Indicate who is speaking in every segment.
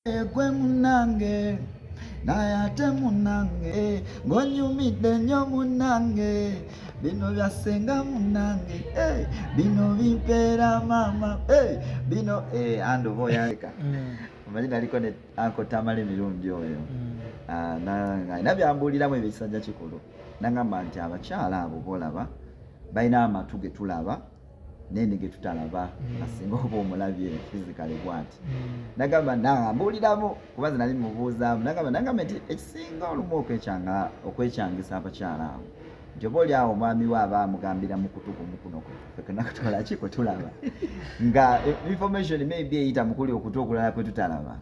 Speaker 1: Gwe munange naye ate munange ng'onyumidde nnyo munange bino byasenga munange bino bimpeera maama bino andi oba oyaleka omanyi naliko ne anko Tamala emirundi oyo alina byambuuliramu ebisajja kikulu nagamba nti abakyala abo bolaba balina amatu ge tulaba nene ge tutalaba asinga oba omulabye physically bwati nagamba nambuuliramu kubaza nali mubuuzaamu nagamba nti ekisinga olumu okwekyangisa abakyala abo nti oba oli awo omwami we aba amugambira mukutukumu kuno nakutwala ki kwe tulaba nga information maybe eyita mukuli okutu okulala kwe tutalaba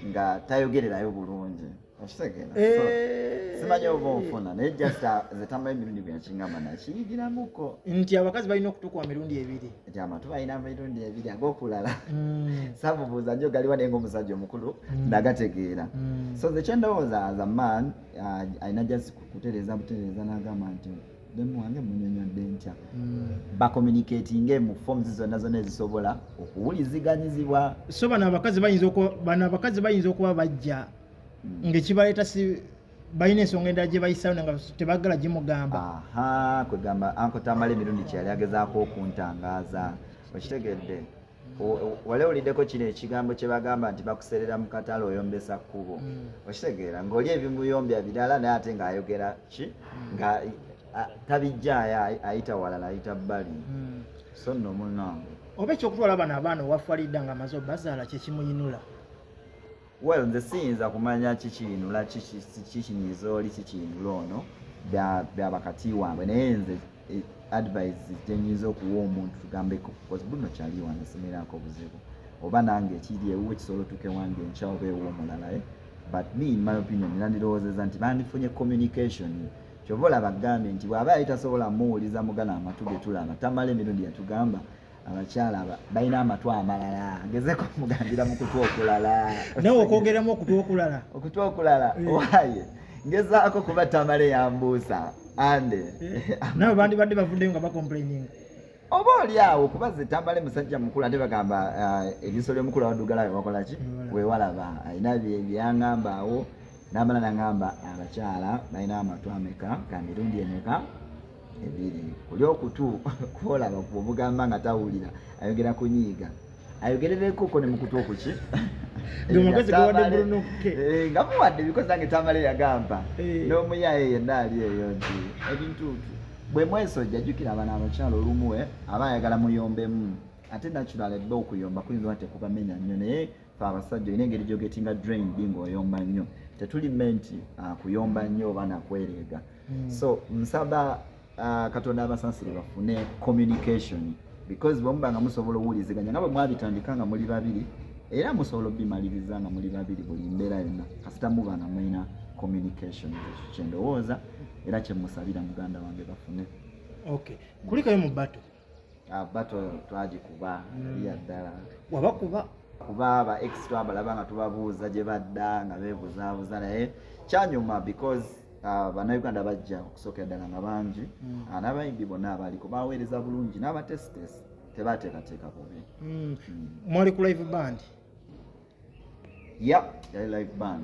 Speaker 1: nga tayogererayo bulungi okitegeera simanyi oba onfuna naye just Tamala emirundi gwe yakingamba nakiyigiramuko
Speaker 2: nti abakazi balina okutukwa mirundi ebiri
Speaker 1: nti amatu balina emirundi ebiri ag'okulala samubuuza njo galiwa naye ng'omusajja omukulu nagategeera so the kyendowooza as a man alina just kutereeza butereeza n'agamba nti demu wange munyonyodde ntya bacommunicatinge mu forms zonna zonna ezisobola okuwuliziganyizibwa
Speaker 2: so bano abakazi bayinza okuba bajja ng'ekibaleeta si balina ensonga endala gye bayisaawo nga tebaagala gimugamba
Speaker 1: kwegamba anko Tamala emirundi kyeyali agezaako okuntangaaza okitegedde wali oliddeko kino ekigambo kye bagamba nti bakuserera mu katale oyombesa kkubo okitegeera ng'oli ebimuyombya birala naye ate ng'ayogera ki nga tabijjaayo ayita walala ayita bbali so nno munnange
Speaker 2: oba ekyokutwala bano abaana owafalidda nga amaze obazaala kyekimuyinula
Speaker 1: well nze siyinza kumanya kikiyinula kikinyiza oli kikiyinula ono byabakati waabwe naye nze advice tenyinza okuwa omuntu tugambeko because Bruno kyali wange simirako buzibu oba nange ekiri ewuwe kisolo tuke wange nkya oba ewuwo omulala but me in my opinion nandirowoozeza nti bandifunye communication kyova olaba agambye nti bw'aba yali tasobola muwuliza mugana amatu ge tulaba Tamala emirundi yatugamba abakyala balina amatu amalala agezeko mugambira mu kutu okulala
Speaker 2: nawe okwogeramu
Speaker 1: okutu okulala waye ngezaako kuba Tamala yambuusa ande
Speaker 2: nawe bandibadde bavuddeyo nga bacomplaining
Speaker 1: oba oli awo kubaze Tamala musajja mukulu ate bagamba eriiso ly'omukulu awaddugalayo wakola ki weewalaba alina byeyaŋŋamba awo n'amala n'aŋŋamba abakyala balina amatu ameka ga mirundi emeka ebiri kuli okutu kwolaba bw'omugamba nga tawulira ayogera kunyiiga ayogerereko ne mukutu okuki
Speaker 2: omugezi gwawadde Bruno
Speaker 1: nga muwadde bikozi nange Tamala yagamba n'omuyaye yenna ali eyo nti ebintuutu bwe mwesojja jjukira abana abakyala olumu aba ayagala muyombemu ate natural ebba okuyomba kuyinza wate kubamenya nnyo naye fe abasajja olina engeri gyogetinga drain bi ng'oyomba nnyo tetuli menti kuyomba nnyo oba nakwereega so nsaba Katonda abasansire bafune communication because bwemuba nga musobola owuliziganya nga bwe mwabitandika nga muli babiri era musobola obimaliriza nga muli babiri buli mbeera yonna kasita muba nga mulina communication kyendowooza era kyemusabira muganda wange bafune
Speaker 2: kulikayo mu bato
Speaker 1: twagikuba iya ddala kuba aba extra balaba nga tubabuuza gye badda nga beebuzaabuza naye kyanyuma because bannayuganda bajja okusookera ddala nga bangi n'abayimbi bonna abaliko baweereza bulungi n'abatesitesi tebateekateeka bubi
Speaker 2: mwali ku live band
Speaker 1: yali live band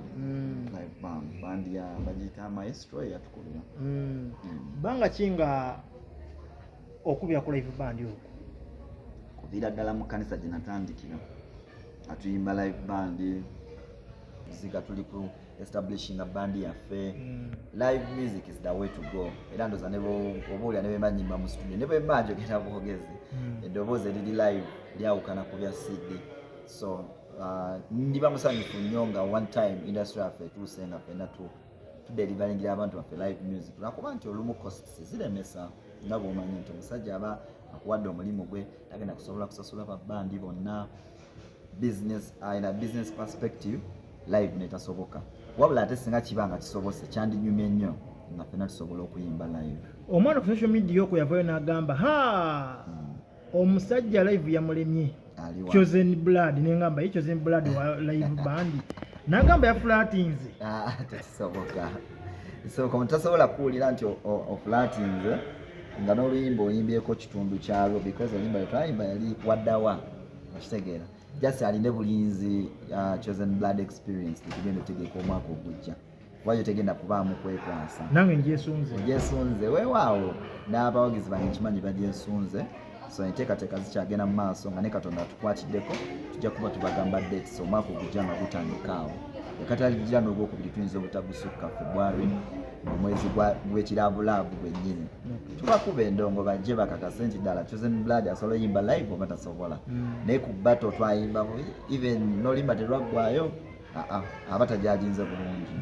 Speaker 1: band ya bagiyita maestro eyatukulira
Speaker 2: banga kinga okubya ku live band okwo
Speaker 1: kuviira ddala mu kkanisa gye natandikira atuyimba live band ziga tuli ku establishing a band yaffe live music is the way to go era ndoza obuulira ne bemanyimba mu studio ne bwemba njogera bwogezi eddoboozi eriri live lyawukana ku bya CD so ndiba musanyufu nnyo nga one time industry yaffe etuuse nga ffenna tudelivalingira abantu baffe live music lwakuba nti olumu costs ziremesa nga bw'omanyi nti omusajja aba akuwadde omulimu gwe tagenda kusobola kusasula babbandi bonna business perspective live netasoboka wabula ate singa kiba nga kisobose kyandinyumye nnyo nga ffenna tusobola okuyimba live
Speaker 2: omwana ku social media okwo yavayo n'agamba omusajja live yamulemye chosen blood nengamba ye chosen blood wa live band n'agamba yafulatinze
Speaker 1: tekisoboka omuntu tasobola kuwulira nti ofulatinze nga n'oluyimba oyimbyeko kitundu kyalwo because oluyimba lwetwayimba yali waddawa okitegeera just aline bulinzi chosen blood experience tugende tegeka omwaka ogujja wayo tegenda kubaamu kwekwasa
Speaker 2: nange
Speaker 1: njesunze weewaawo n'abawagizi bange kimanyi bagyesunze so enteekateeka zikyagenda mu maaso nga ne Katonda tukwatiddeko tujja kuba tubagamba dates omwaka ogujja nga gutandikaawo ekataligira n'ogwokubiri tuyinza obutabusukka February omwezi gw'ekirabulaavu gwennyini tubakuba endongo bajje bakakase nti ddala chosen blood asobola yimba live oba tasobola naye ku battle twayimba even n'olimba terwaggwayo aba tajajinze bulungi.